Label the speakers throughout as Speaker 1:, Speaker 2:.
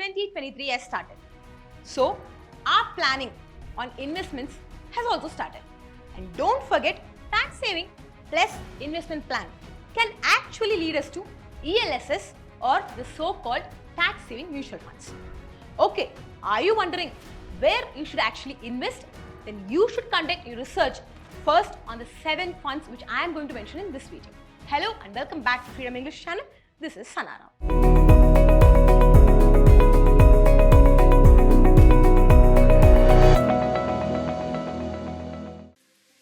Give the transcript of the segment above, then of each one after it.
Speaker 1: 2023 has started. So, our planning on investments has also started. And don't forget, tax saving plus investment plan can actually lead us to ELSS or the so-called tax saving mutual funds. Okay, are you wondering where you should actually invest? Then you should conduct your research first on the 7 funds which I am going to mention in this video. Hello and welcome back to Freedom English channel. This is Sanara.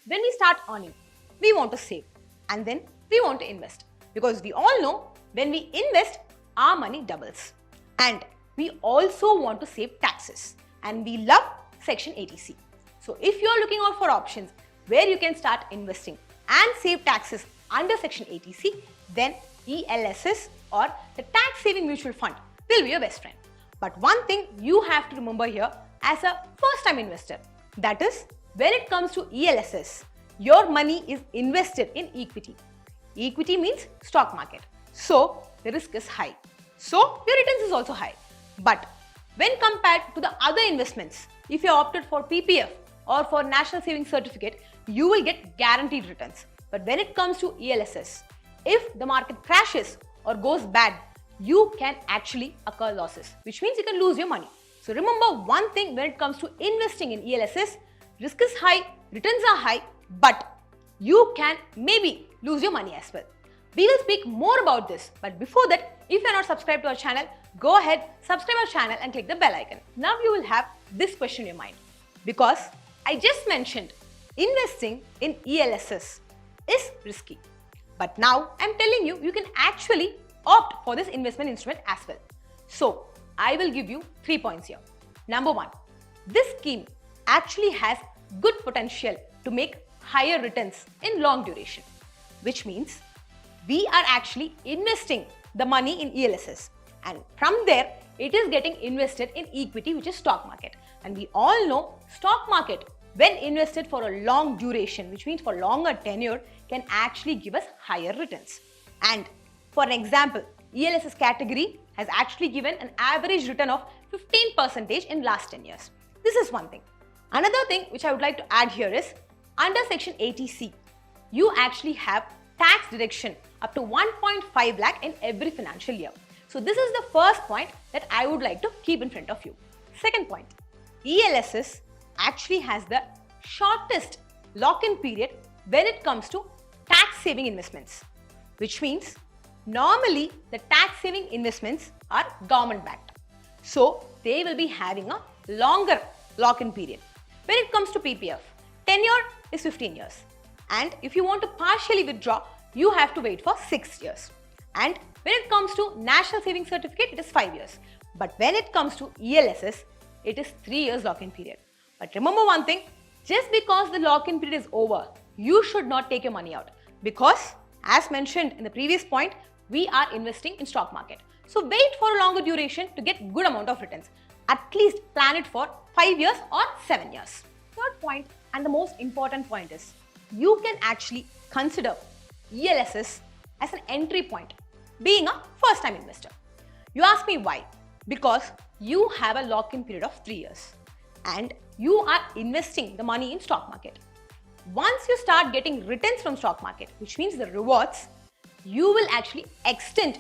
Speaker 1: When we start earning, we want to save and then we want to invest, because we all know when we invest, our money doubles. And we also want to save taxes, and we love Section 80C. So if you are looking out for options where you can start investing and save taxes under Section 80C, then ELSS or the tax saving mutual fund will be your best friend. But one thing you have to remember here as a first time investor, that is, when it comes to ELSS, your money is invested in equity. Equity means stock market. So the risk is high. So your returns is also high. But when compared to the other investments, if you opted for PPF or for National Savings Certificate, you will get guaranteed returns. But when it comes to ELSS, if the market crashes or goes bad, you can actually incur losses, which means you can lose your money. So remember one thing when it comes to investing in ELSS, risk is high, returns are high, but you can maybe lose your money as well. We will speak more about this, but before that, if you are not subscribed to our channel, go ahead, subscribe our channel and click the bell icon. Now you will have this question in your mind, because I just mentioned investing in ELSS is risky. But now I'm telling you, you can actually opt for this investment instrument as well. So I will give you 3 points here. Number 1, this scheme actually has good potential to make higher returns in long duration, which means we are actually investing the money in ELSS, and from there it is getting invested in equity, which is stock market. And we all know stock market, when invested for a long duration, which means for longer tenure, can actually give us higher returns. And for an example, ELSS category has actually given an average return of 15% in last 10 years. This is one thing. Another thing which I would like to add here is, under Section 80C, you actually have tax deduction up to 1.5 lakh in every financial year. So this is the first point that I would like to keep in front of you. Second point, ELSS actually has the shortest lock-in period when it comes to tax saving investments, which means normally the tax saving investments are government backed. So they will be having a longer lock-in period. When it comes to PPF, tenure is 15 years. And if you want to partially withdraw, you have to wait for 6 years. And when it comes to National Savings Certificate, it is 5 years. But when it comes to ELSS, it is 3 years lock-in period. But remember one thing, just because the lock-in period is over, you should not take your money out. Because as mentioned in the previous point, we are investing in stock market. So wait for a longer duration to get good amount of returns. At least plan it for 5 years or 7 years. Third point, and the most important point, is you can actually consider ELSS as an entry point, being a first time investor. You ask me why? Because you have a lock-in period of 3 years and you are investing the money in stock market. Once you start getting returns from stock market, which means the rewards, you will actually extend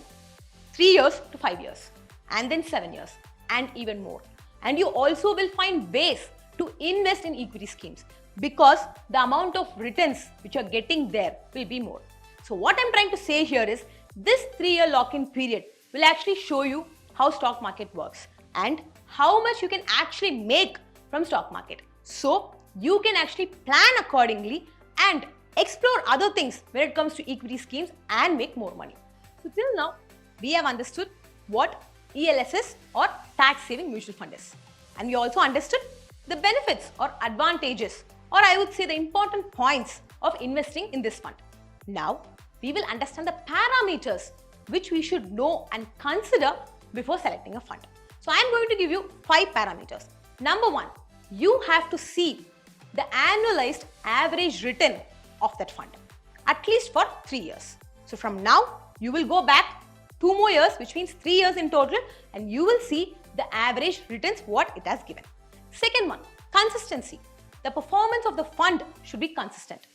Speaker 1: 3 years to 5 years and then 7 years and even more. And you also will find ways to invest in equity schemes, because the amount of returns which you are getting there will be more. So what I'm trying to say here is, this 3-year lock-in period will actually show you how stock market works and how much you can actually make from stock market. So you can actually plan accordingly and explore other things when it comes to equity schemes and make more money. So till now, we have understood what ELSS or tax saving mutual fund is. And we also understood the benefits or advantages, or I would say the important points of investing in this fund. Now, we will understand the parameters which we should know and consider before selecting a fund. So I am going to give you 5 parameters. Number 1, you have to see the annualized average return of that fund, at least for 3 years. So from now, you will go back 2 more years, which means 3 years in total, and you will see the average returns what it has given. Second one, consistency. The performance of the fund should be consistent.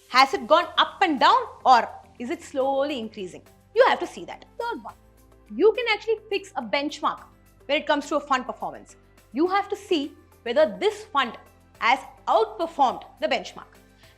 Speaker 1: Has it gone up and down or is it slowly increasing? You have to see that. Third one, you can actually fix a benchmark when it comes to a fund performance. You have to see whether this fund has outperformed the benchmark.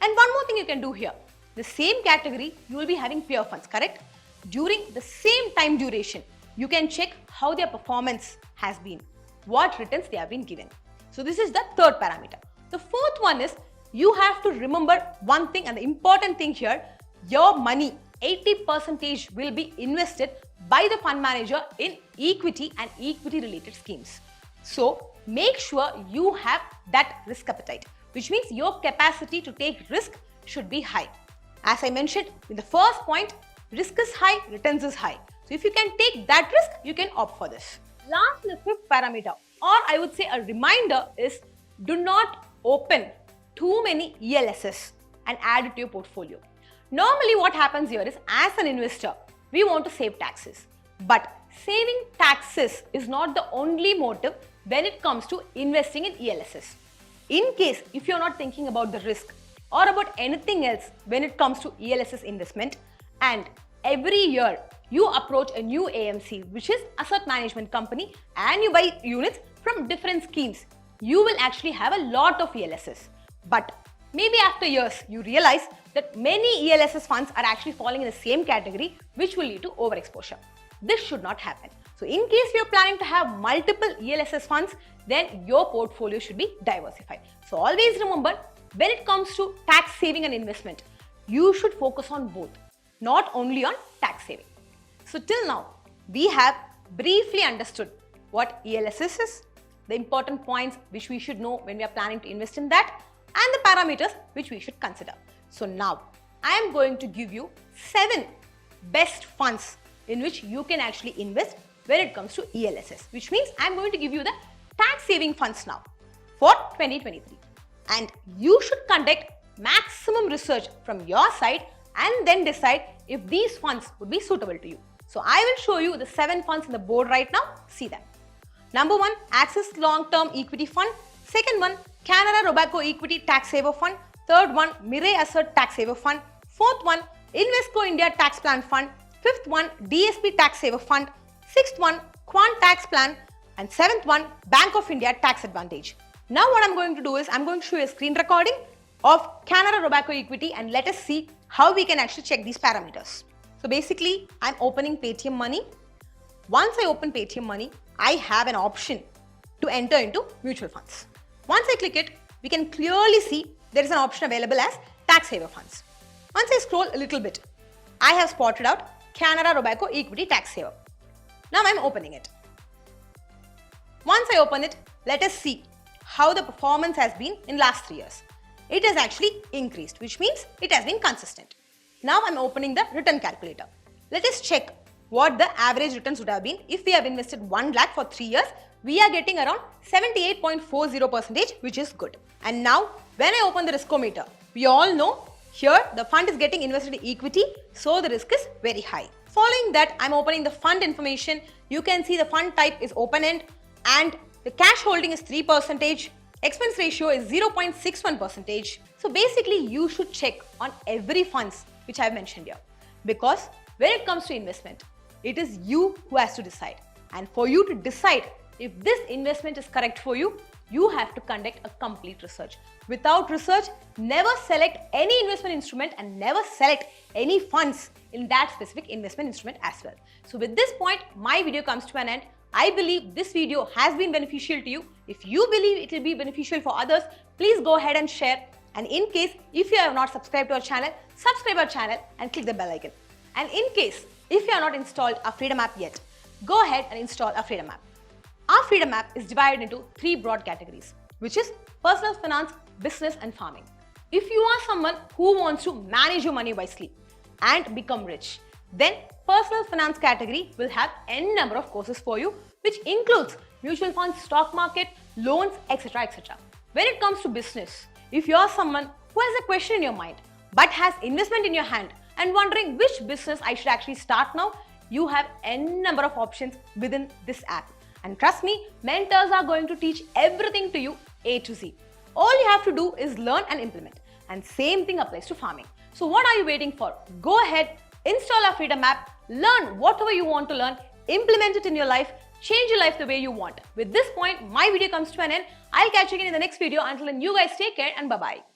Speaker 1: And one more thing you can do here. The same category, you will be having peer funds, correct? During the same time duration, you can check how their performance has been, what returns they have been given. So this is the third parameter. The fourth one is you have to remember one thing, and the important thing here, your money, 80% will be invested by the fund manager in equity and equity related schemes. So make sure you have that risk appetite, which means your capacity to take risk should be high. As I mentioned in the first point, risk is high, returns is high. So if you can take that risk, you can opt for this. Last, the fifth parameter, or I would say a reminder, is do not open too many ELSS and add it to your portfolio. Normally what happens here is, as an investor, we want to save taxes. But saving taxes is not the only motive when it comes to investing in ELSS. In case if you're not thinking about the risk or about anything else when it comes to ELSS investment, and every year you approach a new AMC, which is asset management company, and you buy units from different schemes, you will actually have a lot of ELSS. But maybe after years, you realize that many ELSS funds are actually falling in the same category, which will lead to overexposure. This should not happen. So in case you're planning to have multiple ELSS funds, then your portfolio should be diversified. So always remember, when it comes to tax saving and investment, you should focus on both, not only on tax saving. So till now, we have briefly understood what ELSS is, the important points which we should know when we are planning to invest in that, and the parameters which we should consider. So now, I am going to give you 7 best funds in which you can actually invest when it comes to ELSS, which means I am going to give you the tax saving funds now for 2023. And you should conduct maximum research from your side and then decide if these funds would be suitable to you. So I will show you the 7 funds in the board right now. See them. Number 1, Axis Long Term Equity Fund. Second one, Canara Robeco Equity Tax Saver Fund. Third one, Mirae Asset Tax Saver Fund. Fourth one, Invesco India Tax Plan Fund. Fifth one, DSP Tax Saver Fund. Sixth one, Quant Tax Plan. And seventh one, Bank of India Tax Advantage. Now what I'm going to do is I'm going to show you a screen recording of Canara Robeco Equity, and let us see how we can actually check these parameters. So basically, I'm opening Paytm Money. Once I open Paytm Money, I have an option to enter into mutual funds. Once I click it, we can clearly see there is an option available as tax saver funds. Once I scroll a little bit, I have spotted out Canara Robeco Equity Tax Saver. Now I'm opening it. Once I open it, let us see how the performance has been in last 3 years. It has actually increased, which means it has been consistent. Now I'm opening the return calculator. Let us check what the average returns would have been. If we have invested 1 lakh for 3 years, we are getting around 78.40%, which is good. And now when I open the riskometer, we all know here the fund is getting invested in equity, so the risk is very high. Following that, I'm opening the fund information. You can see the fund type is open-end and the cash holding is 3%. Expense ratio is 0.61%. So basically, you should check on every funds which I have mentioned here, because when it comes to investment, it is you who has to decide. And for you to decide if this investment is correct for you, you have to conduct a complete research. Without research, never select any investment instrument and never select any funds in that specific investment instrument as well. So with this point, my video comes to an end. I believe this video has been beneficial to you. If you believe it will be beneficial for others, please go ahead and share. And in case if you have not subscribed to our channel, subscribe our channel and click the bell icon. And in case if you have not installed our Freedom app yet, go ahead and install our Freedom app. Our Freedom app is divided into 3 broad categories, which is personal finance, business and farming. If you are someone who wants to manage your money wisely and become rich, then personal finance category will have n number of courses for you, which includes mutual funds, stock market, loans, etc. etc. When it comes to business, if you are someone who has a question in your mind but has investment in your hand and wondering which business I should actually start now, you have n number of options within this app. And trust me, mentors are going to teach everything to you A to Z. All you have to do is learn and implement. And same thing applies to farming. So what are you waiting for? Go ahead, install our Freedom app, learn whatever you want to learn, implement it in your life, change your life the way you want. With this point, my video comes to an end. I'll catch you again in the next video. Until then, you guys take care and bye-bye.